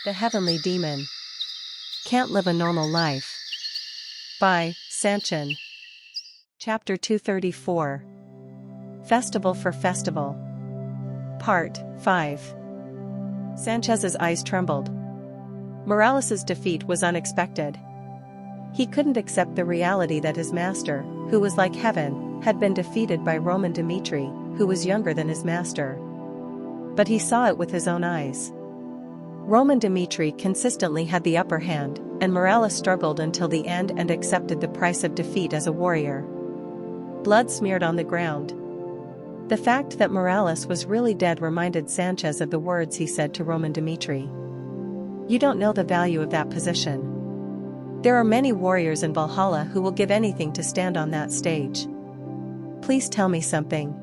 The Heavenly Demon. Can't Live a Normal Life. By Sanchin. Chapter 234. Festival for Festival. Part 5. Sanchez's eyes trembled. Morales's defeat was unexpected. He couldn't accept the reality that his master, who was like heaven, had been defeated by Roman Dmitri, who was younger than his master. But he saw it with his own eyes. Roman Dmitri consistently had the upper hand, and Morales struggled until the end and accepted the price of defeat as a warrior. Blood smeared on the ground. The fact that Morales was really dead reminded Sanchez of the words he said to Roman Dmitri. "You don't know the value of that position. There are many warriors in Valhalla who will give anything to stand on that stage. Please tell me something.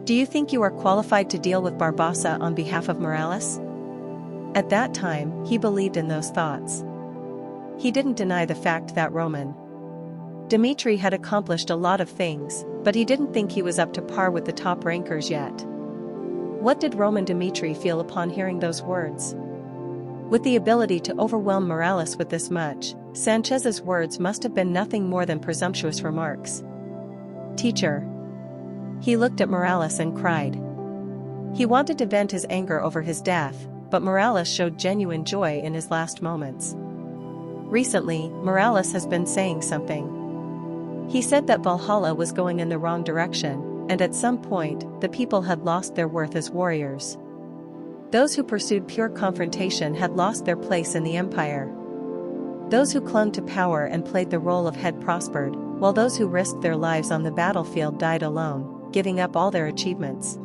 Do you think you are qualified to deal with Barbossa on behalf of Morales?" At that time, he believed in those thoughts. He didn't deny the fact that Roman Dmitri had accomplished a lot of things, but he didn't think he was up to par with the top rankers yet. What did Roman Dmitri feel upon hearing those words? With the ability to overwhelm Morales with this much, Sanchez's words must have been nothing more than presumptuous remarks. "Teacher." He looked at Morales and cried. He wanted to vent his anger over his death, but Morales showed genuine joy in his last moments. Recently, Morales has been saying something. He said that Valhalla was going in the wrong direction, and at some point, the people had lost their worth as warriors. Those who pursued pure confrontation had lost their place in the empire. Those who clung to power and played the role of head prospered, while those who risked their lives on the battlefield died alone, giving up all their achievements.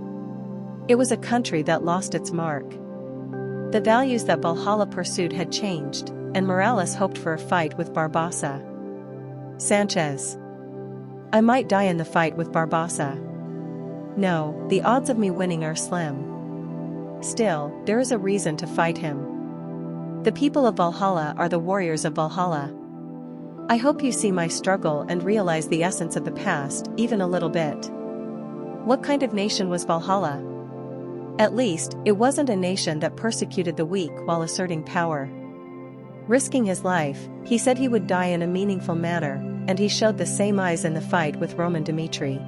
It was a country that lost its mark. The values that Valhalla pursued had changed, and Morales hoped for a fight with Barbossa. Sanchez. I might die in the fight with Barbossa. No, the odds of me winning are slim. Still, there is a reason to fight him. The people of Valhalla are the warriors of Valhalla. I hope you see my struggle and realize the essence of the past, even a little bit. What kind of nation was Valhalla? At least, it wasn't a nation that persecuted the weak while asserting power. Risking his life, he said he would die in a meaningful manner, and he showed the same eyes in the fight with Roman Dmitri.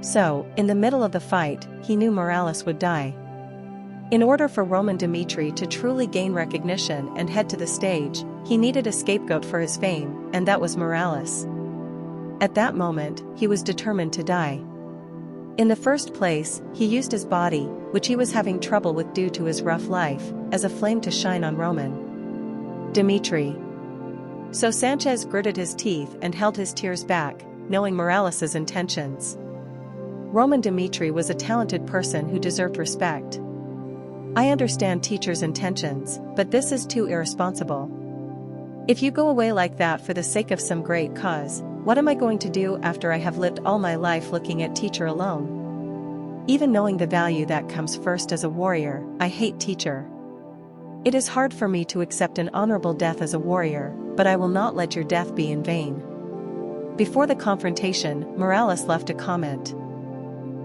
So, in the middle of the fight, he knew Morales would die. In order for Roman Dmitri to truly gain recognition and head to the stage, he needed a scapegoat for his fame, and that was Morales. At that moment, he was determined to die. In the first place, he used his body, which he was having trouble with due to his rough life, as a flame to shine on Roman Dmitri. So Sanchez gritted his teeth and held his tears back, knowing Morales's intentions. Roman Dmitri was a talented person who deserved respect. I understand teacher's intentions, but this is too irresponsible. If you go away like that for the sake of some great cause, what am I going to do after I have lived all my life looking at teacher alone? Even knowing the value that comes first as a warrior, I hate teacher. It is hard for me to accept an honorable death as a warrior, but I will not let your death be in vain. Before the confrontation, Morales left a comment.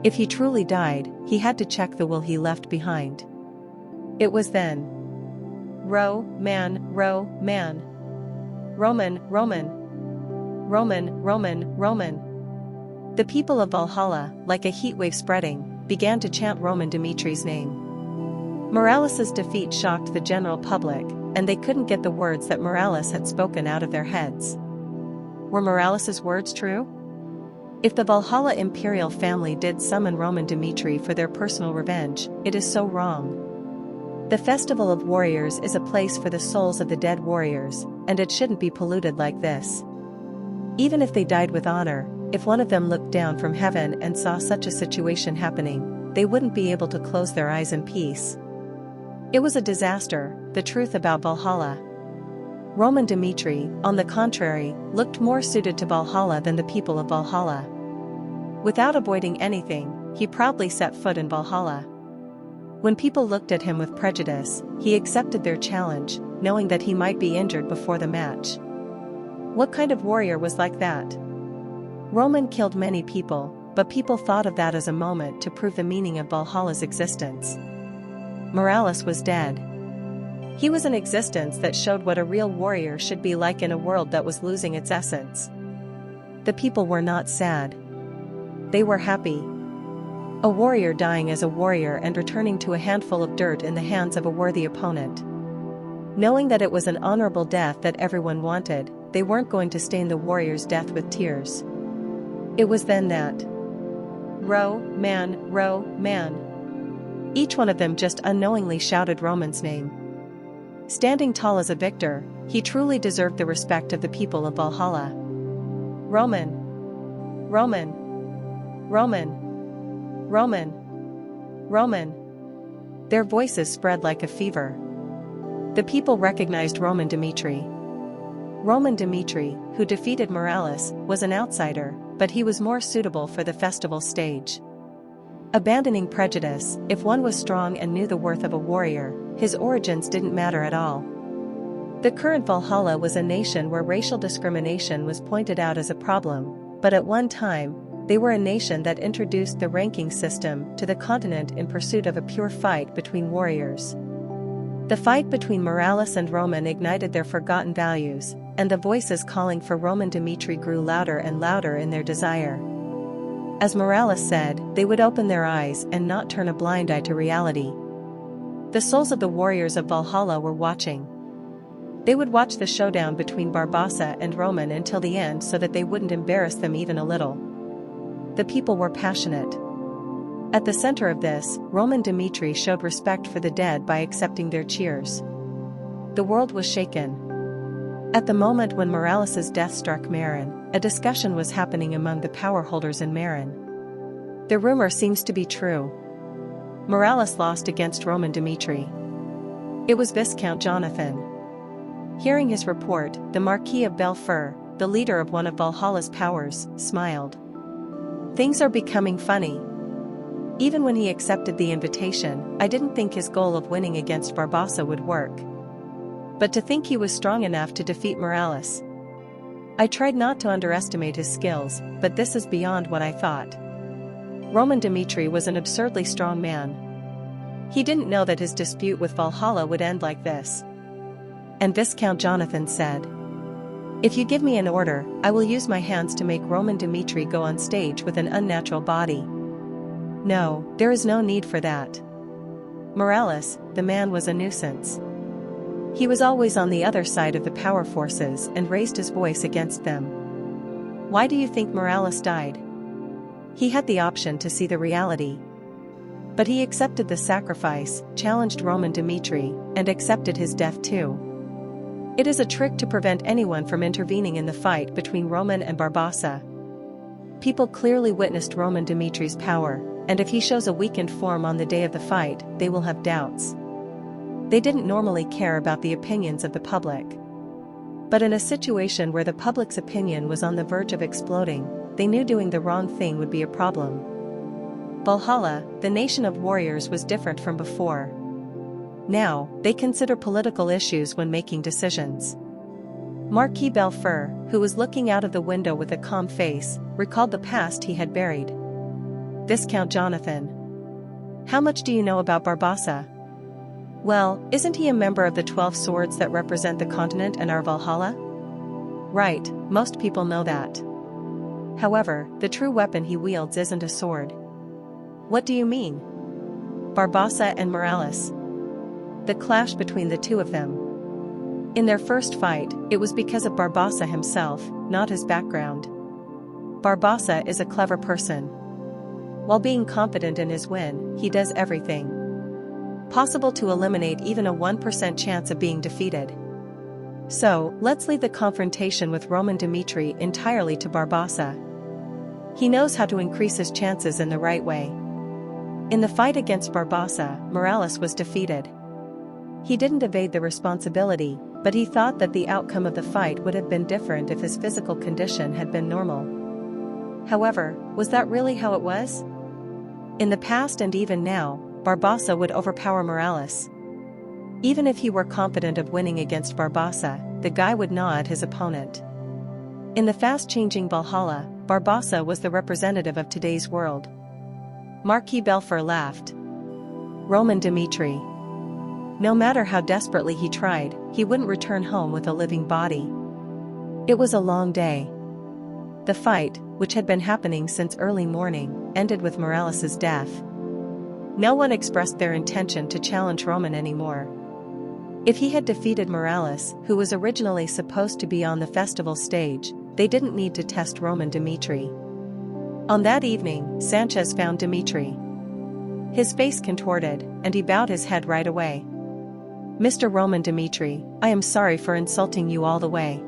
If he truly died, he had to check the will he left behind. It was then. Roman. Roman. The people of Valhalla, like a heatwave spreading, began to chant Roman Dmitri's name. Morales's defeat shocked the general public, and they couldn't get the words that Morales had spoken out of their heads. Were Morales's words true? If the Valhalla imperial family did summon Roman Dmitri for their personal revenge, it is so wrong. The Festival of Warriors is a place for the souls of the dead warriors, and it shouldn't be polluted like this. Even if they died with honor, if one of them looked down from heaven and saw such a situation happening, they wouldn't be able to close their eyes in peace. It was a disaster, the truth about Valhalla. Roman Dmitri, on the contrary, looked more suited to Valhalla than the people of Valhalla. Without avoiding anything, he proudly set foot in Valhalla. When people looked at him with prejudice, he accepted their challenge, knowing that he might be injured before the match. What kind of warrior was like that? Roman killed many people, but people thought of that as a moment to prove the meaning of Valhalla's existence. Morales was dead. He was an existence that showed what a real warrior should be like in a world that was losing its essence. The people were not sad. They were happy. A warrior dying as a warrior and returning to a handful of dirt in the hands of a worthy opponent. Knowing that it was an honorable death that everyone wanted, they weren't going to stain the warrior's death with tears. It was then that row, man. Each one of them just unknowingly shouted Roman's name. Standing tall as a victor, he truly deserved the respect of the people of Valhalla. Roman. Roman. Roman. Roman. Roman. Their voices spread like a fever. The people recognized Roman Dimitri. Roman Dimitri, who defeated Morales, was an outsider, but he was more suitable for the festival stage. Abandoning prejudice, if one was strong and knew the worth of a warrior, his origins didn't matter at all. The current Valhalla was a nation where racial discrimination was pointed out as a problem, but at one time, they were a nation that introduced the ranking system to the continent in pursuit of a pure fight between warriors. The fight between Morales and Roman ignited their forgotten values, and the voices calling for Roman Dimitri grew louder and louder in their desire. As Morales said, they would open their eyes and not turn a blind eye to reality. The souls of the warriors of Valhalla were watching. They would watch the showdown between Barbossa and Roman until the end so that they wouldn't embarrass them even a little. The people were passionate. At the center of this, Roman Dimitri showed respect for the dead by accepting their cheers. The world was shaken. At the moment when Morales' death struck Marin, a discussion was happening among the power holders in Marin. The rumor seems to be true. Morales lost against Roman Dimitri. It was Viscount Jonathan. Hearing his report, the Marquis of Belfer, the leader of one of Valhalla's powers, smiled. Things are becoming funny. Even when he accepted the invitation, I didn't think his goal of winning against Barbossa would work. But to think he was strong enough to defeat Morales. I tried not to underestimate his skills, but this is beyond what I thought. Roman Dimitri was an absurdly strong man. He didn't know that his dispute with Valhalla would end like this. And Viscount Jonathan said, "If you give me an order, I will use my hands to make Roman Dimitri go on stage with an unnatural body." No, there is no need for that. Morales, the man, was a nuisance. He was always on the other side of the power forces and raised his voice against them. Why do you think Morales died? He had the option to see the reality. But he accepted the sacrifice, challenged Roman Dimitri, and accepted his death too. It is a trick to prevent anyone from intervening in the fight between Roman and Barbossa. People clearly witnessed Roman Dimitri's power, and if he shows a weakened form on the day of the fight, they will have doubts. They didn't normally care about the opinions of the public. But in a situation where the public's opinion was on the verge of exploding, they knew doing the wrong thing would be a problem. Valhalla, the nation of warriors, was different from before. Now, they consider political issues when making decisions. Marquis Belfer, who was looking out of the window with a calm face, recalled the past he had buried. Viscount Jonathan. How much do you know about Barbossa? Well, isn't he a member of the 12 swords that represent the continent and our Valhalla? Right, most people know that. However, the true weapon he wields isn't a sword. What do you mean? Barbossa and Morales. The clash between the two of them. In their first fight, it was because of Barbossa himself, not his background. Barbossa is a clever person. While being confident in his win, he does everything possible to eliminate even a 1% chance of being defeated. So, let's leave the confrontation with Roman Dimitri entirely to Barbossa. He knows how to increase his chances in the right way. In the fight against Barbossa, Morales was defeated. He didn't evade the responsibility, but he thought that the outcome of the fight would have been different if his physical condition had been normal. However, was that really how it was? In the past and even now, Barbossa would overpower Morales. Even if he were confident of winning against Barbossa, the guy would gnaw at his opponent. In the fast-changing Valhalla, Barbossa was the representative of today's world. Marquis Belfer laughed. Roman Dimitri. No matter how desperately he tried, he wouldn't return home with a living body. It was a long day. The fight, which had been happening since early morning, ended with Morales's death. No one expressed their intention to challenge Roman anymore. If he had defeated Morales, who was originally supposed to be on the festival stage, they didn't need to test Roman Dimitri. On that evening, Sanchez found Dimitri. His face contorted, and he bowed his head right away. "Mr. Roman Dimitri, I am sorry for insulting you all the way.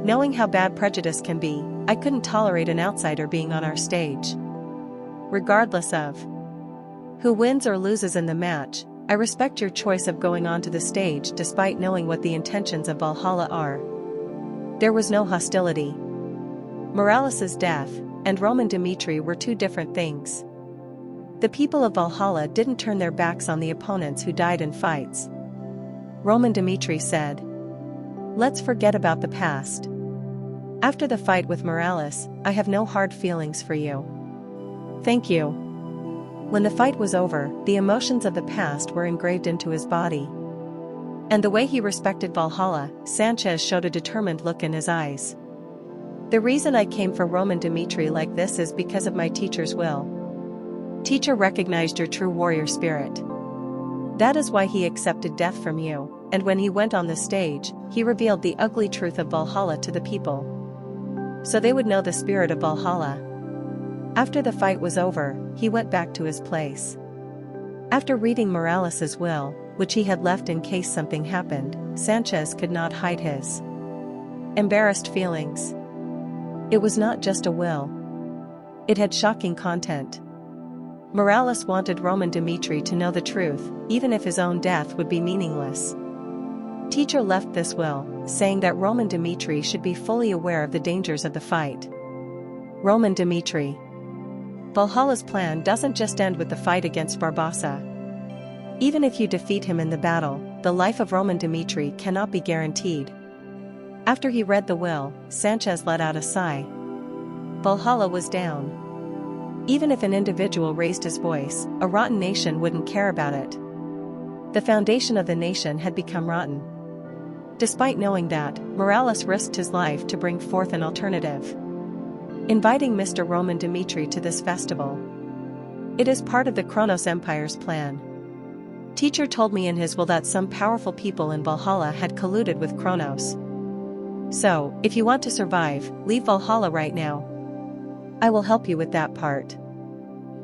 Knowing how bad prejudice can be, I couldn't tolerate an outsider being on our stage. Regardless of who wins or loses in the match, I respect your choice of going onto the stage despite knowing what the intentions of Valhalla are." There was no hostility. Morales's death and Roman Dimitri were two different things. The people of Valhalla didn't turn their backs on the opponents who died in fights. Roman Dimitri said, "Let's forget about the past. After the fight with Morales, I have no hard feelings for you. Thank you." When the fight was over, the emotions of the past were engraved into his body. And the way he respected Valhalla, Sanchez showed a determined look in his eyes. "The reason I came for Roman Dimitri like this is because of my teacher's will. Teacher recognized your true warrior spirit. That is why he accepted death from you, and when he went on the stage, he revealed the ugly truth of Valhalla to the people. So they would know the spirit of Valhalla." After the fight was over, he went back to his place. After reading Morales's will, which he had left in case something happened, Sanchez could not hide his embarrassed feelings. It was not just a will. It had shocking content. Morales wanted Roman Dimitri to know the truth, even if his own death would be meaningless. Teacher left this will, saying that Roman Dimitri should be fully aware of the dangers of the fight. Roman Dimitri. Valhalla's plan doesn't just end with the fight against Barbossa. Even if you defeat him in the battle, the life of Roman Dimitri cannot be guaranteed. After he read the will, Sanchez let out a sigh. Valhalla was down. Even if an individual raised his voice, a rotten nation wouldn't care about it. The foundation of the nation had become rotten. Despite knowing that, Morales risked his life to bring forth an alternative. Inviting Mr. Roman Dimitri to this festival. It is part of the Kronos Empire's plan. Teacher told me in his will that some powerful people in Valhalla had colluded with Kronos. So, if you want to survive, leave Valhalla right now. I will help you with that part.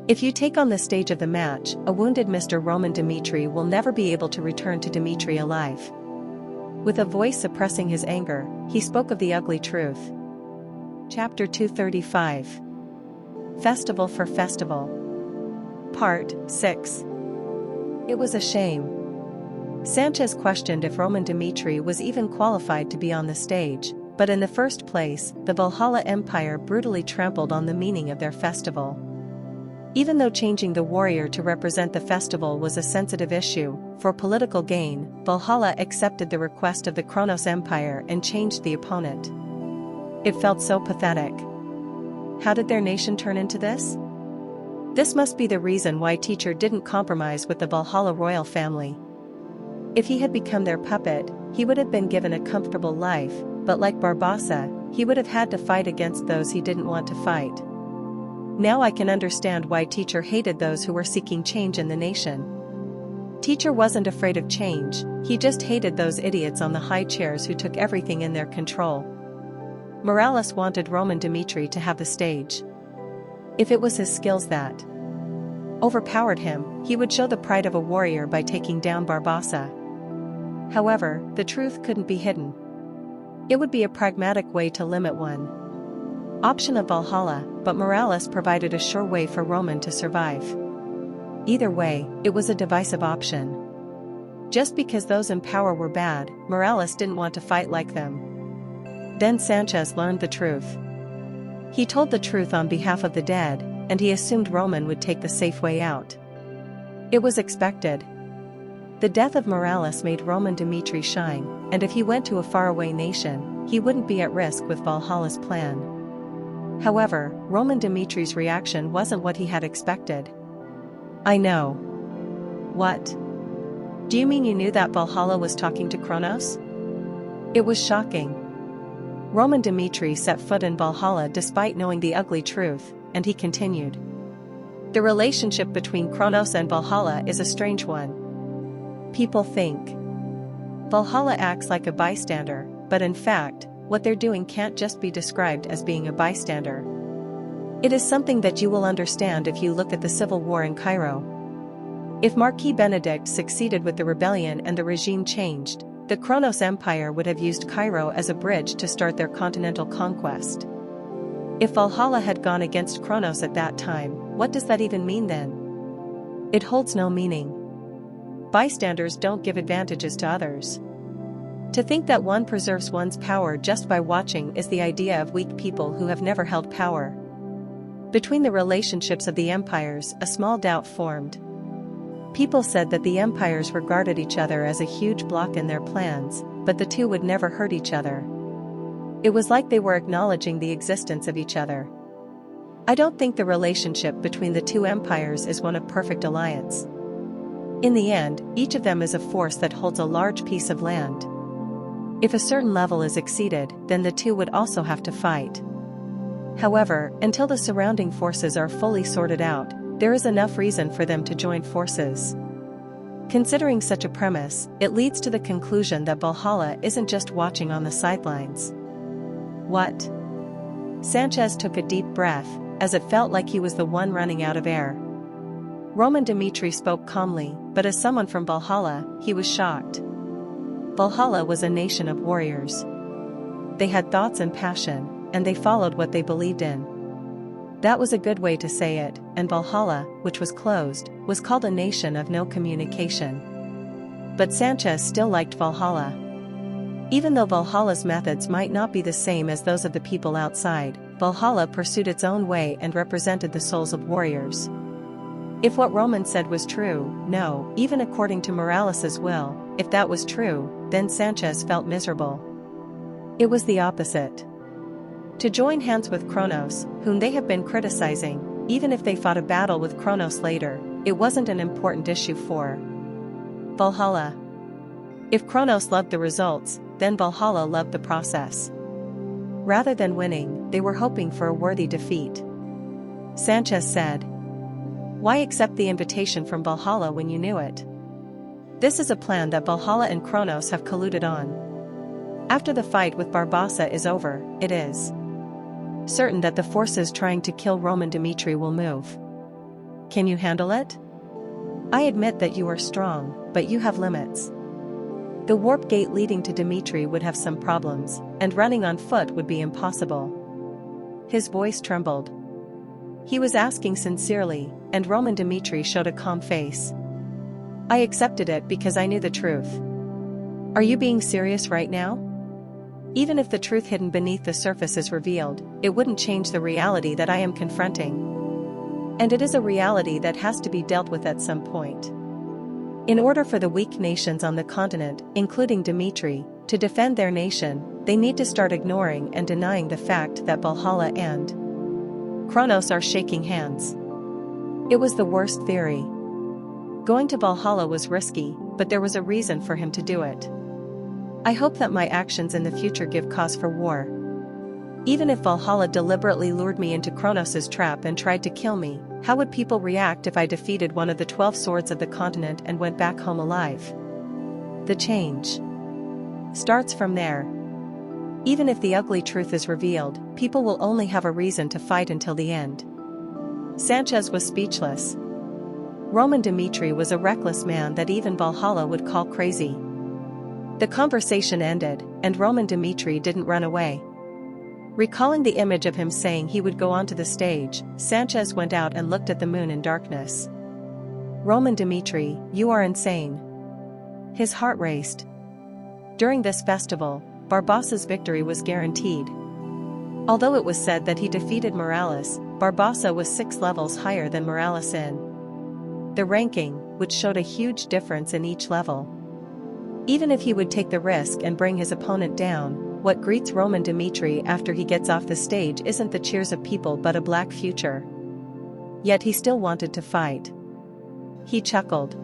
If you take on the stage of the match, a wounded Mr. Roman Dimitri will never be able to return to Dimitri alive. With a voice suppressing his anger, he spoke of the ugly truth. Chapter 235. Festival for Festival. Part 6. It was a shame. Sanchez questioned if Roman Dimitri was even qualified to be on the stage, but in the first place, the Valhalla Empire brutally trampled on the meaning of their festival. Even though changing the warrior to represent the festival was a sensitive issue, for political gain, Valhalla accepted the request of the Kronos Empire and changed the opponent. It felt so pathetic. How did their nation turn into this? This must be the reason why Teacher didn't compromise with the Valhalla royal family. If he had become their puppet, he would have been given a comfortable life, but like Barbossa, he would have had to fight against those he didn't want to fight. Now I can understand why Teacher hated those who were seeking change in the nation. Teacher wasn't afraid of change, he just hated those idiots on the high chairs who took everything in their control. Morales wanted Roman Dimitri to have the stage. If it was his skills that overpowered him, he would show the pride of a warrior by taking down Barbossa. However, the truth couldn't be hidden. It would be a pragmatic way to limit one option of Valhalla, but Morales provided a sure way for Roman to survive. Either way, it was a divisive option. Just because those in power were bad, Morales didn't want to fight like them. Then Sanchez learned the truth. He told the truth on behalf of the dead, and he assumed Roman would take the safe way out. It was expected. The death of Morales made Roman Dimitri shine, and if he went to a faraway nation, he wouldn't be at risk with Valhalla's plan. However, Roman Dimitri's reaction wasn't what he had expected. "I know." "What?" Do you mean you knew that Valhalla was talking to Kronos? It was shocking. Roman Dmitri set foot in Valhalla despite knowing the ugly truth, and he continued. The relationship between Kronos and Valhalla is a strange one. People think Valhalla acts like a bystander, but in fact, what they're doing can't just be described as being a bystander. It is something that you will understand if you look at the civil war in Cairo. If Marquis Benedict succeeded with the rebellion and the regime changed, the Kronos Empire would have used Cairo as a bridge to start their continental conquest. If Valhalla had gone against Kronos at that time, what does that even mean then? It holds no meaning. Bystanders don't give advantages to others. To think that one preserves one's power just by watching is the idea of weak people who have never held power. Between the relationships of the empires, a small doubt formed. People said that the empires regarded each other as a huge block in their plans, but the two would never hurt each other. It was like they were acknowledging the existence of each other. I don't think the relationship between the two empires is one of perfect alliance. In the end, each of them is a force that holds a large piece of land. If a certain level is exceeded, then the two would also have to fight. However, until the surrounding forces are fully sorted out, there is enough reason for them to join forces. Considering such a premise, it leads to the conclusion that Valhalla isn't just watching on the sidelines. What? Sanchez took a deep breath, as it felt like he was the one running out of air. Roman Dmitri spoke calmly, but as someone from Valhalla, he was shocked. Valhalla was a nation of warriors. They had thoughts and passion, and they followed what they believed in. That was a good way to say it, and Valhalla, which was closed, was called a nation of no communication. But Sanchez still liked Valhalla. Even though Valhalla's methods might not be the same as those of the people outside, Valhalla pursued its own way and represented the souls of warriors. If what Roman said was true, no, even according to Morales's will, if that was true, then Sanchez felt miserable. It was the opposite. To join hands with Kronos, whom they have been criticizing, even if they fought a battle with Kronos later, it wasn't an important issue for Valhalla. If Kronos loved the results, then Valhalla loved the process. Rather than winning, they were hoping for a worthy defeat. Sanchez said. Why accept the invitation from Valhalla when you knew it? This is a plan that Valhalla and Kronos have colluded on. After the fight with Barbassa is over, it is certain that the forces trying to kill Roman Dmitri will move. Can you handle it? I admit that you are strong, but you have limits. The warp gate leading to Dmitri would have some problems, and running on foot would be impossible. His voice trembled. He was asking sincerely, and Roman Dmitri showed a calm face. I accepted it because I knew the truth. Are you being serious right now? Even if the truth hidden beneath the surface is revealed, it wouldn't change the reality that I am confronting. And it is a reality that has to be dealt with at some point. In order for the weak nations on the continent, including Dmitri, to defend their nation, they need to start ignoring and denying the fact that Valhalla and Kronos are shaking hands. It was the worst theory. Going to Valhalla was risky, but there was a reason for him to do it. I hope that my actions in the future give cause for war. Even if Valhalla deliberately lured me into Kronos's trap and tried to kill me, how would people react if I defeated one of the 12 swords of the continent and went back home alive? The change starts from there. Even if the ugly truth is revealed, people will only have a reason to fight until the end. Sanchez was speechless. Roman Dmitri was a reckless man that even Valhalla would call crazy. The conversation ended, and Roman Dmitri didn't run away. Recalling the image of him saying he would go onto the stage, Sanchez went out and looked at the moon in darkness. Roman Dmitri, you are insane. His heart raced. During this festival, Barbassa's victory was guaranteed. Although it was said that he defeated Morales, Barbassa was 6 levels higher than Morales in the ranking, which showed a huge difference in each level. Even if he would take the risk and bring his opponent down, what greets Roman Dmitri after he gets off the stage isn't the cheers of people but a black future. Yet he still wanted to fight. He chuckled.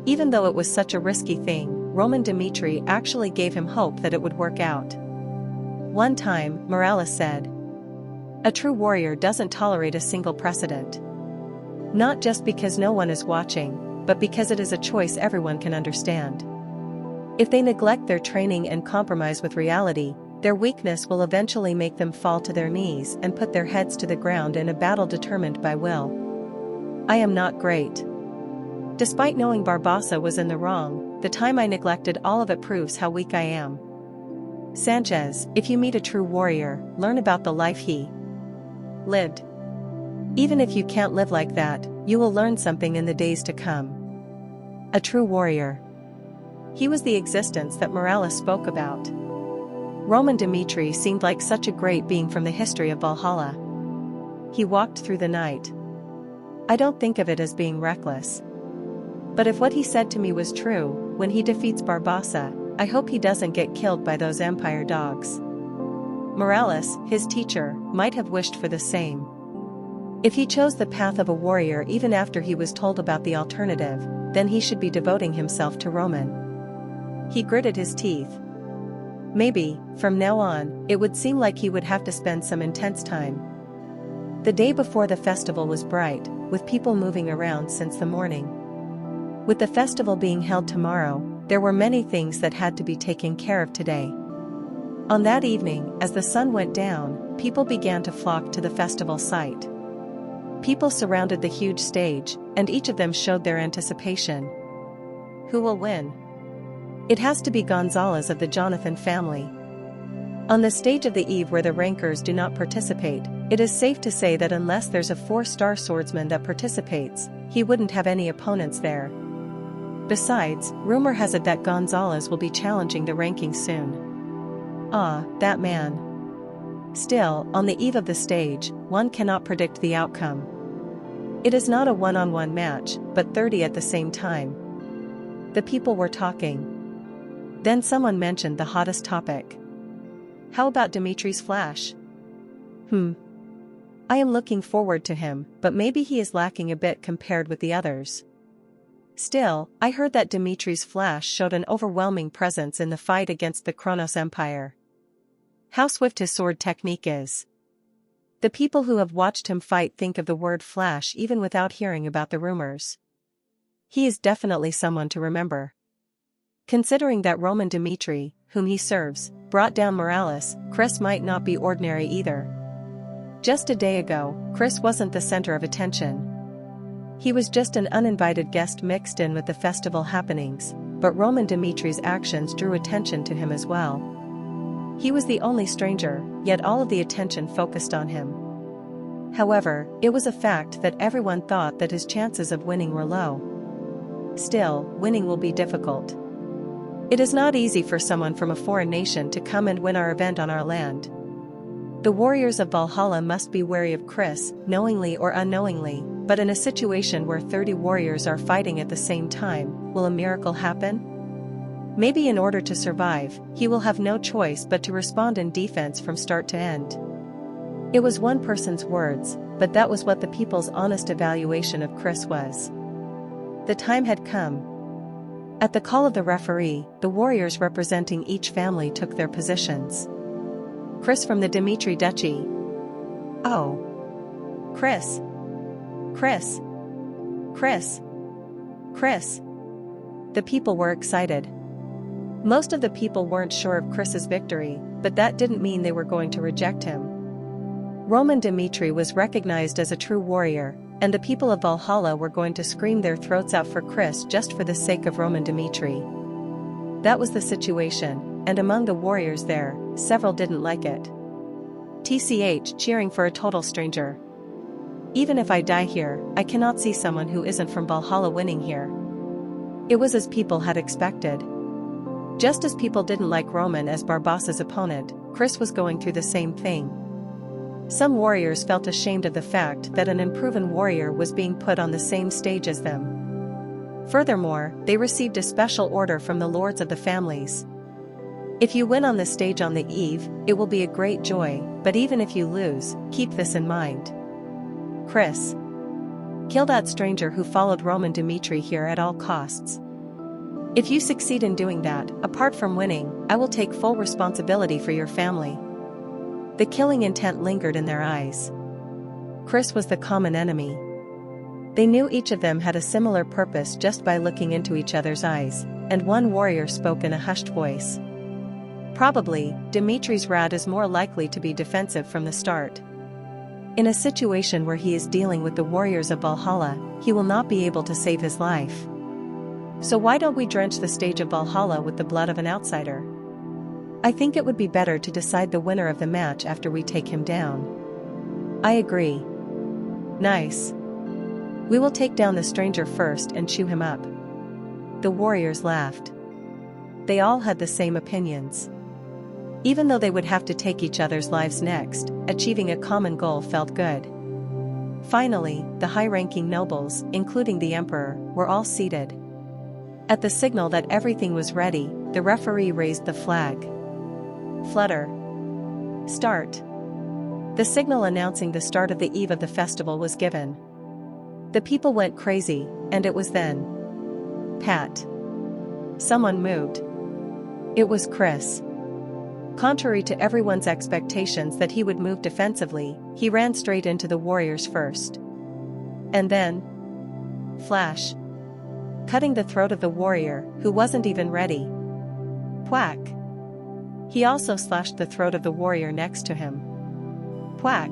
Even though it was such a risky thing, Roman Dmitri actually gave him hope that it would work out. One time, Morales said, "A true warrior doesn't tolerate a single precedent. Not just because no one is watching, but because it is a choice everyone can understand. If they neglect their training and compromise with reality, their weakness will eventually make them fall to their knees and put their heads to the ground in a battle determined by will. I am not great. Despite knowing Barbossa was in the wrong, the time I neglected all of it proves how weak I am. Sanchez, if you meet a true warrior, learn about the life he lived. Even if you can't live like that, you will learn something in the days to come." A true warrior. He was the existence that Morales spoke about. Roman Dmitri seemed like such a great being from the history of Valhalla. He walked through the night. I don't think of it as being reckless. But if what he said to me was true, when he defeats Barbossa, I hope he doesn't get killed by those Empire dogs. Morales, his teacher, might have wished for the same. If he chose the path of a warrior even after he was told about the alternative, then he should be devoting himself to Roman. He gritted his teeth. Maybe, from now on, it would seem like he would have to spend some intense time. The day before the festival was bright, with people moving around since the morning. With the festival being held tomorrow, there were many things that had to be taken care of today. On that evening, as the sun went down, people began to flock to the festival site. People surrounded the huge stage, and each of them showed their anticipation. Who will win? It has to be Gonzalez of the Jonathan family. On the stage of the eve where the rankers do not participate, it is safe to say that unless there's a 4-star swordsman that participates, he wouldn't have any opponents there. Besides, rumor has it that Gonzalez will be challenging the ranking soon. Ah, that man. Still, on the eve of the stage, one cannot predict the outcome. It is not a one-on-one match, but 30 at the same time. The people were talking. Then someone mentioned the hottest topic. How about Dimitri's flash? I am looking forward to him, but maybe he is lacking a bit compared with the others. Still, I heard that Dimitri's flash showed an overwhelming presence in the fight against the Kronos Empire. How swift his sword technique is. The people who have watched him fight think of the word flash even without hearing about the rumors. He is definitely someone to remember. Considering that Roman Dmitri, whom he serves, brought down Morales, Chris might not be ordinary either. Just a day ago, Chris wasn't the center of attention. He was just an uninvited guest mixed in with the festival happenings, but Roman Dmitri's actions drew attention to him as well. He was the only stranger, yet all of the attention focused on him. However, it was a fact that everyone thought that his chances of winning were low. Still, winning will be difficult. It is not easy for someone from a foreign nation to come and win our event on our land. The warriors of Valhalla must be wary of Chris, knowingly or unknowingly, but in a situation where 30 warriors are fighting at the same time, will a miracle happen? Maybe in order to survive, he will have no choice but to respond in defense from start to end. It was one person's words, but that was what the people's honest evaluation of Chris was. The time had come. At the call of the referee, the warriors representing each family took their positions. Chris from the Dmitri Duchy. Oh. Chris. Chris. Chris. Chris. The people were excited. Most of the people weren't sure of Chris's victory, but that didn't mean they were going to reject him. Roman Dmitri was recognized as a true warrior, and the people of Valhalla were going to scream their throats out for Chris just for the sake of Roman Dmitri. That was the situation, and among the warriors there, several didn't like it. TCH cheering for a total stranger. Even if I die here, I cannot see someone who isn't from Valhalla winning here. It was as people had expected. Just as people didn't like Roman as Barbossa's opponent, Chris was going through the same thing. Some warriors felt ashamed of the fact that an unproven warrior was being put on the same stage as them. Furthermore, they received a special order from the lords of the families. If you win on the stage on the eve, it will be a great joy, but even if you lose, keep this in mind. Chris. Kill that stranger who followed Roman Dmitri here at all costs. If you succeed in doing that, apart from winning, I will take full responsibility for your family." The killing intent lingered in their eyes. Chris was the common enemy. They knew each of them had a similar purpose just by looking into each other's eyes, and one warrior spoke in a hushed voice. "Probably, Dimitri's rat is more likely to be defensive from the start. In a situation where he is dealing with the warriors of Valhalla, he will not be able to save his life. So why don't we drench the stage of Valhalla with the blood of an outsider? I think it would be better to decide the winner of the match after we take him down." "I agree." "Nice. We will take down the stranger first and chew him up." The warriors laughed. They all had the same opinions. Even though they would have to take each other's lives next, achieving a common goal felt good. Finally, the high-ranking nobles, including the emperor, were all seated. At the signal that everything was ready, the referee raised the flag. "Flutter. Start." The signal announcing the start of the eve of the festival was given. The people went crazy, and it was then. Pat. Someone moved. It was Chris. Contrary to everyone's expectations that he would move defensively, he ran straight into the warriors first. And then, flash. Cutting the throat of the warrior, who wasn't even ready. Whack. He also slashed the throat of the warrior next to him. Whack.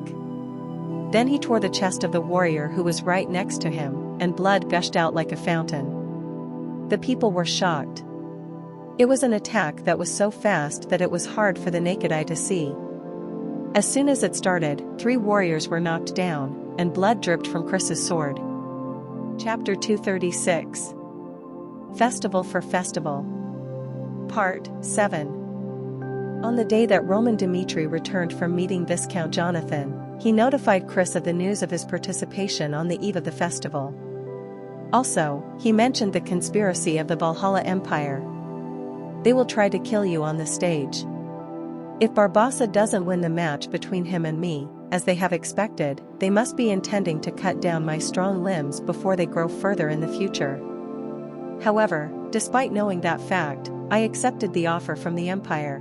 Then he tore the chest of the warrior who was right next to him, and blood gushed out like a fountain. The people were shocked. It was an attack that was so fast that it was hard for the naked eye to see. As soon as it started, 3 warriors were knocked down, and blood dripped from Chris's sword. Chapter 236. Festival for Festival. Part 7. On the day that Roman Dimitri returned from meeting Viscount Jonathan, he notified Chris of the news of his participation on the eve of the festival. Also, he mentioned the conspiracy of the Valhalla Empire. "They will try to kill you on the stage. If Barbossa doesn't win the match between him and me, as they have expected, they must be intending to cut down my strong limbs before they grow further in the future." However, despite knowing that fact, I accepted the offer from the Empire.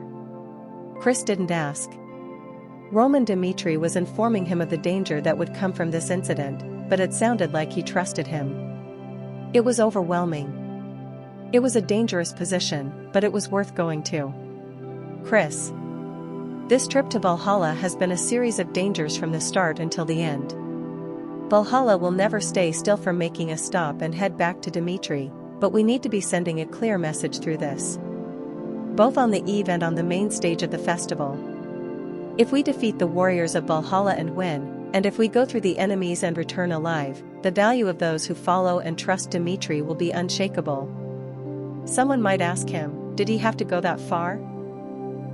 Chris didn't ask. Roman Dimitri was informing him of the danger that would come from this incident, but it sounded like he trusted him. It was overwhelming. It was a dangerous position, but it was worth going to. "Chris. This trip to Valhalla has been a series of dangers from the start until the end. Valhalla will never stay still from making a stop and head back to Dimitri, but we need to be sending a clear message through this. Both on the eve and on the main stage of the festival. If we defeat the warriors of Valhalla and win, and if we go through the enemies and return alive, the value of those who follow and trust Dimitri will be unshakable." Someone might ask him, did he have to go that far?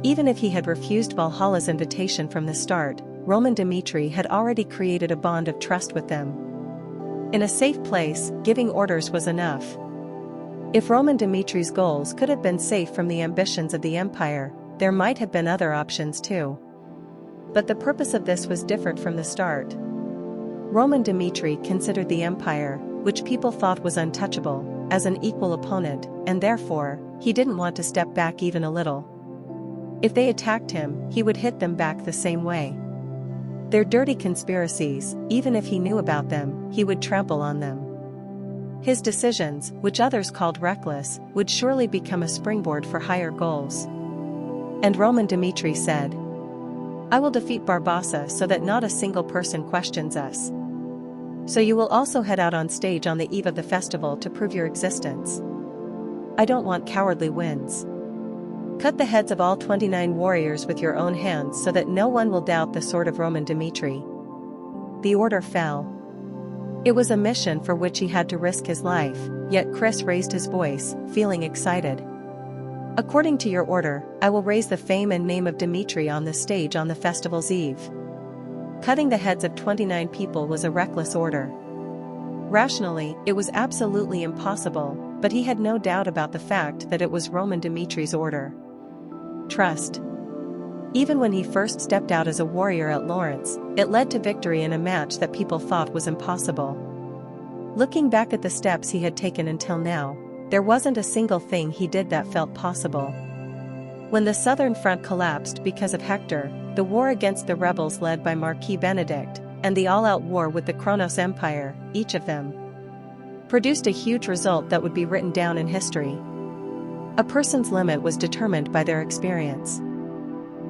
Even if he had refused Valhalla's invitation from the start, Roman Dimitri had already created a bond of trust with them. In a safe place, giving orders was enough. If Roman Dimitri's goals could have been safe from the ambitions of the Empire, there might have been other options too. But the purpose of this was different from the start. Roman Dimitri considered the Empire, which people thought was untouchable, as an equal opponent, and therefore, he didn't want to step back even a little. If they attacked him, he would hit them back the same way. Their dirty conspiracies, even if he knew about them, he would trample on them. His decisions, which others called reckless, would surely become a springboard for higher goals. And Roman Dimitri said, "I will defeat Barbossa so that not a single person questions us. So you will also head out on stage on the eve of the festival to prove your existence. I don't want cowardly wins. Cut the heads of all 29 warriors with your own hands so that no one will doubt the sword of Roman Dimitri." The order fell. It was a mission for which he had to risk his life, yet Chris raised his voice, feeling excited. "According to your order, I will raise the fame and name of Dimitri on the stage on the festival's eve." Cutting the heads of 29 people was a reckless order. Rationally, it was absolutely impossible, but he had no doubt about the fact that it was Roman Dimitri's order. Trust. Even when he first stepped out as a warrior at Lawrence, it led to victory in a match that people thought was impossible. Looking back at the steps he had taken until now, there wasn't a single thing he did that felt possible. When the southern front collapsed because of Hector, the war against the rebels led by Marquis Benedict, and the all-out war with the Kronos Empire, each of them produced a huge result that would be written down in history. A person's limit was determined by their experience.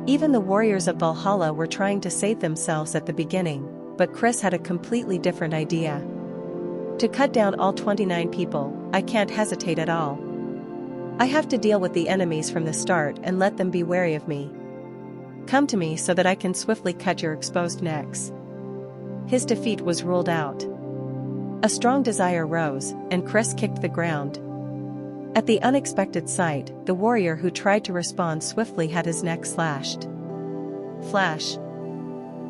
Even the warriors of Valhalla were trying to save themselves at the beginning, but Chris had a completely different idea. To cut down all 29 people, I can't hesitate at all. I have to deal with the enemies from the start and let them be wary of me. Come to me so that I can swiftly cut your exposed necks. His defeat was ruled out. A strong desire rose, and Chris kicked the ground. At the unexpected sight, the warrior who tried to respond swiftly had his neck slashed. Flash.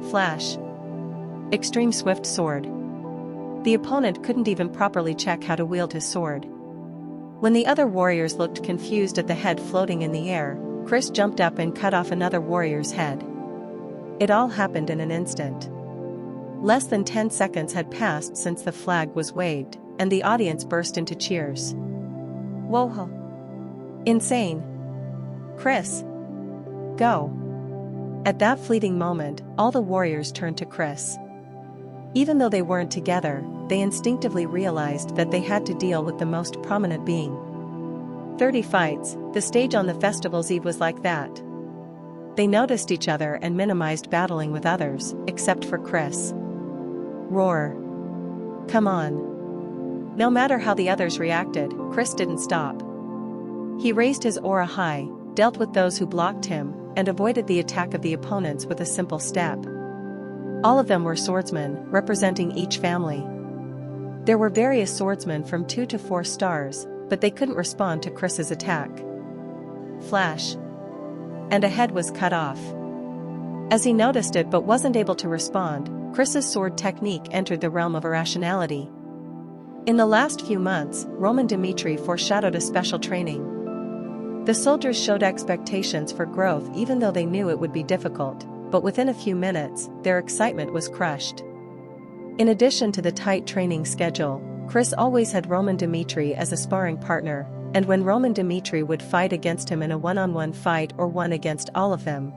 Flash. Extreme swift sword. The opponent couldn't even properly check how to wield his sword. When the other warriors looked confused at the head floating in the air, Chris jumped up and cut off another warrior's head. It all happened in an instant. Less than 10 seconds had passed since the flag was waved, and the audience burst into cheers. Whoa! Insane! Chris! Go! At that fleeting moment, all the warriors turned to Chris. Even though they weren't together, they instinctively realized that they had to deal with the most prominent being. 30 fights, the stage on the festival's eve was like that. They noticed each other and minimized battling with others, except for Chris. Roar. Come on. No matter how the others reacted, Chris didn't stop. He raised his aura high, dealt with those who blocked him, and avoided the attack of the opponents with a simple step. All of them were swordsmen, representing each family. There were various swordsmen from 2 to 4 stars, but they couldn't respond to Chris's attack. Flash. And a head was cut off. As he noticed it but wasn't able to respond, Chris's sword technique entered the realm of irrationality. In the last few months, Roman Dmitri foreshadowed a special training. The soldiers showed expectations for growth even though they knew it would be difficult, but within a few minutes, their excitement was crushed. In addition to the tight training schedule, Chris always had Roman Dmitri as a sparring partner, and when Roman Dmitri would fight against him in a one-on-one fight or one against all of them,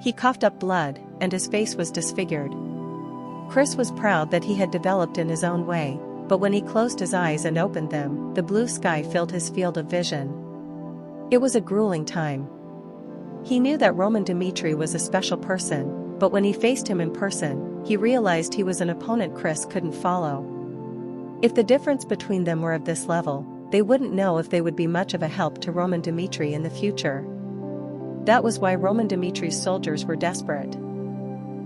he coughed up blood, and his face was disfigured. Chris was proud that he had developed in his own way, but when he closed his eyes and opened them, the blue sky filled his field of vision. It was a grueling time. He knew that Roman Dmitri was a special person, but when he faced him in person, he realized he was an opponent Chris couldn't follow. If the difference between them were of this level, they wouldn't know if they would be much of a help to Roman Dmitri in the future. That was why Roman Dmitri's soldiers were desperate.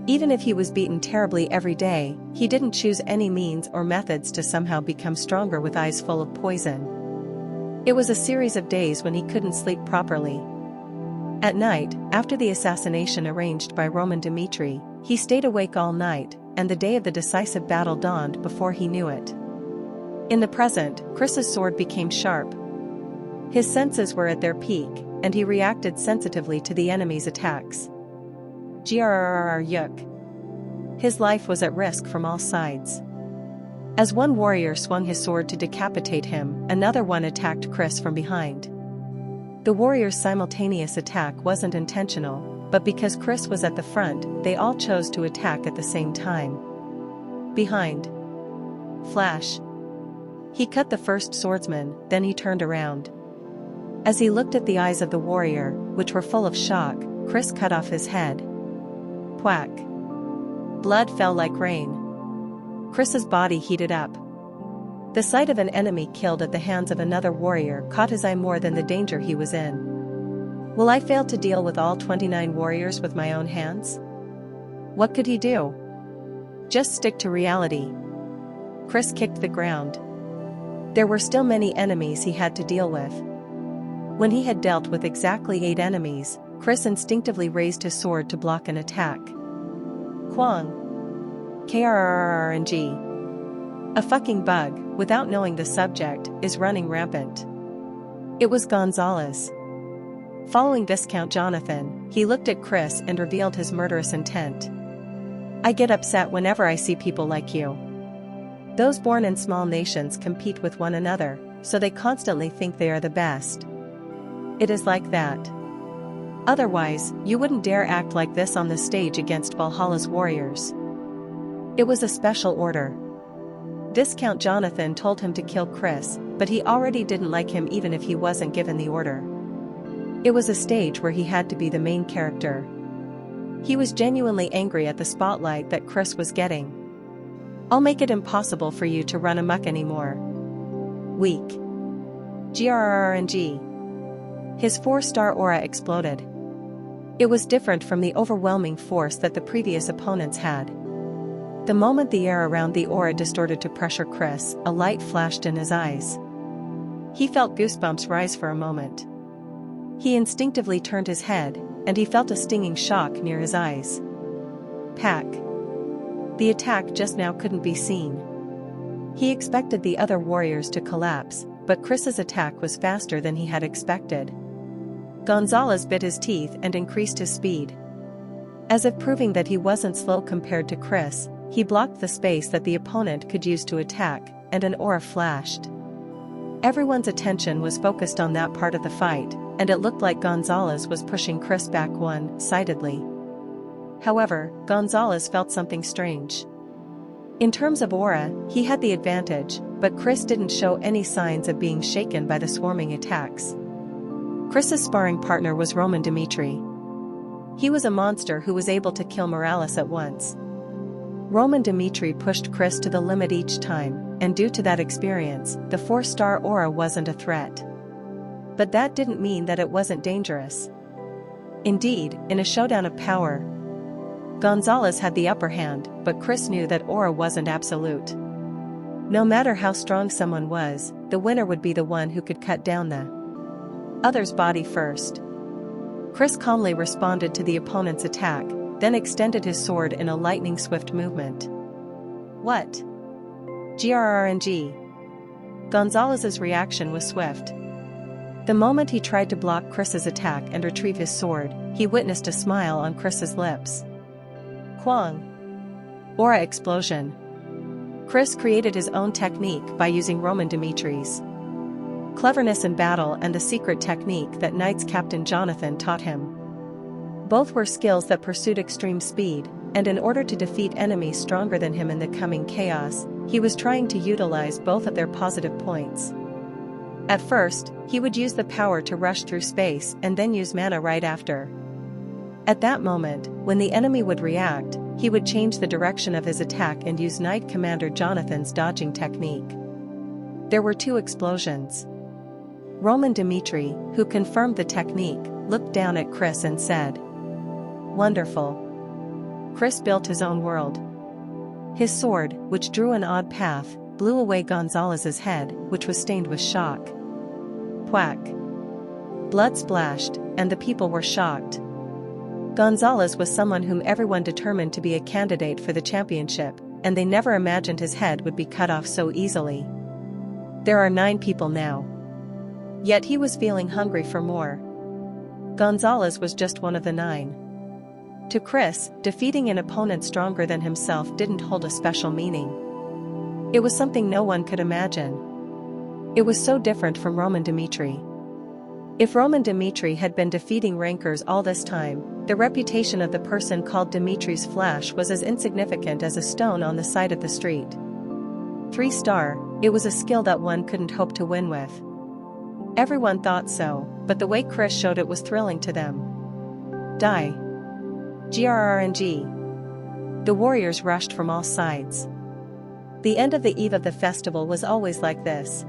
Even if he was beaten terribly every day, he didn't choose any means or methods to somehow become stronger with eyes full of poison. It was a series of days when he couldn't sleep properly. At night, after the assassination arranged by Roman Dmitri, he stayed awake all night, and the day of the decisive battle dawned before he knew it. In the present, Chris's sword became sharp. His senses were at their peak, and he reacted sensitively to the enemy's attacks. Yuk. His life was at risk from all sides. As one warrior swung his sword to decapitate him, another one attacked Chris from behind. The warrior's simultaneous attack wasn't intentional, but because Chris was at the front, they all chose to attack at the same time. Behind. Flash. He cut the first swordsman, then he turned around. As he looked at the eyes of the warrior, which were full of shock, Chris cut off his head. Whack. Blood fell like rain. Chris's body heated up. The sight of an enemy killed at the hands of another warrior caught his eye more than the danger he was in. Will I fail to deal with all 29 warriors with my own hands? What could he do? Just stick to reality. Chris kicked the ground. There were still many enemies he had to deal with. When he had dealt with exactly 8 enemies, Chris instinctively raised his sword to block an attack. Kwang. KRRRNG. A fucking bug, without knowing the subject, is running rampant. It was Gonzalez. Following Viscount Jonathan, he looked at Chris and revealed his murderous intent. I get upset whenever I see people like you. Those born in small nations compete with one another, so they constantly think they are the best. It is like that. Otherwise, you wouldn't dare act like this on the stage against Valhalla's warriors. It was a special order. Viscount Jonathan told him to kill Chris, but he already didn't like him even if he wasn't given the order. It was a stage where he had to be the main character. He was genuinely angry at the spotlight that Chris was getting. "I'll make it impossible for you to run amok anymore. Weak. Grrrng." His 4-star aura exploded. It was different from the overwhelming force that the previous opponents had. The moment the air around the aura distorted to pressure Chris, a light flashed in his eyes. He felt goosebumps rise for a moment. He instinctively turned his head, and he felt a stinging shock near his eyes. Pack. The attack just now couldn't be seen. He expected the other warriors to collapse, but Chris's attack was faster than he had expected. Gonzalez bit his teeth and increased his speed. As if proving that he wasn't slow compared to Chris, he blocked the space that the opponent could use to attack, and an aura flashed. Everyone's attention was focused on that part of the fight, and it looked like Gonzalez was pushing Chris back one-sidedly. However, Gonzalez felt something strange. In terms of aura, he had the advantage, but Chris didn't show any signs of being shaken by the swarming attacks. Chris's sparring partner was Roman Dmitri. He was a monster who was able to kill Morales at once. Roman Dmitri pushed Chris to the limit each time, and due to that experience, the 4-star aura wasn't a threat. But that didn't mean that it wasn't dangerous. Indeed, in a showdown of power, Gonzalez had the upper hand, but Chris knew that aura wasn't absolute. No matter how strong someone was, the winner would be the one who could cut down the other's body first. Chris calmly responded to the opponent's attack, then extended his sword in a lightning-swift movement. What? Grrrng. Gonzalez's reaction was swift. The moment he tried to block Chris's attack and retrieve his sword, he witnessed a smile on Chris's lips. Quang. Aura explosion. Chris created his own technique by using Roman Dimitri's cleverness in battle and the secret technique that Knights Captain Jonathan taught him. Both were skills that pursued extreme speed, and in order to defeat enemies stronger than him in the coming chaos, he was trying to utilize both of their positive points. At first, he would use the power to rush through space and then use mana right after. At that moment, when the enemy would react, he would change the direction of his attack and use Knight Commander Jonathan's dodging technique. There were 2 explosions. Roman Dmitri, who confirmed the technique, looked down at Chris and said, "Wonderful." Chris built his own world. His sword, which drew an odd path, blew away Gonzalez's head, which was stained with shock. Whack. Blood splashed, and the people were shocked. Gonzalez was someone whom everyone determined to be a candidate for the championship, and they never imagined his head would be cut off so easily. There are 9 people now. Yet he was feeling hungry for more. Gonzalez was just one of the 9. To Chris, defeating an opponent stronger than himself didn't hold a special meaning. It was something no one could imagine. It was so different from Roman Dmitri. If Roman Dmitri had been defeating rankers all this time, the reputation of the person called Dimitri's Flash was as insignificant as a stone on the side of the street. 3-star, it was a skill that one couldn't hope to win with. Everyone thought so, but the way Chris showed it was thrilling to them. Die. Grrrng. The warriors rushed from all sides. The end of the eve of the festival was always like this.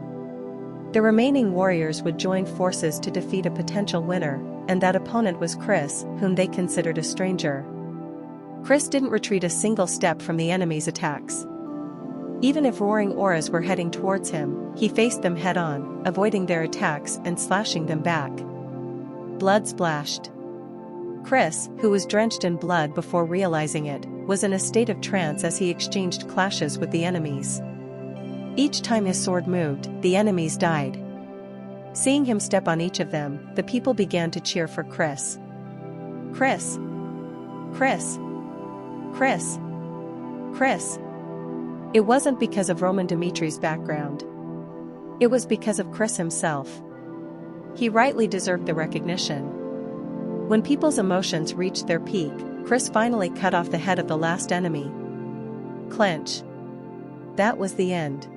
The remaining warriors would join forces to defeat a potential winner, and that opponent was Chris, whom they considered a stranger. Chris didn't retreat a single step from the enemy's attacks. Even if roaring auras were heading towards him, he faced them head-on, avoiding their attacks and slashing them back. Blood splashed. Chris, who was drenched in blood before realizing it, was in a state of trance as he exchanged clashes with the enemies. Each time his sword moved, the enemies died. Seeing him step on each of them, the people began to cheer for Chris. Chris! Chris! Chris! Chris! It wasn't because of Roman Dimitri's background. It was because of Chris himself. He rightly deserved the recognition. When people's emotions reached their peak, Chris finally cut off the head of the last enemy. Clench. That was the end.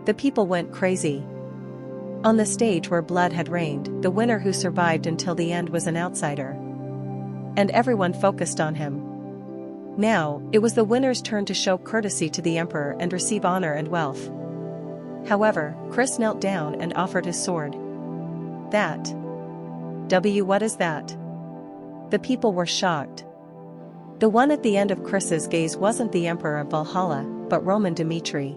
The people went crazy. On the stage where blood had rained, the winner who survived until the end was an outsider. And everyone focused on him. Now, it was the winner's turn to show courtesy to the emperor and receive honor and wealth. However, Chris knelt down and offered his sword. What is that? The people were shocked. The one at the end of Chris's gaze wasn't the emperor of Valhalla, but Roman Dmitri.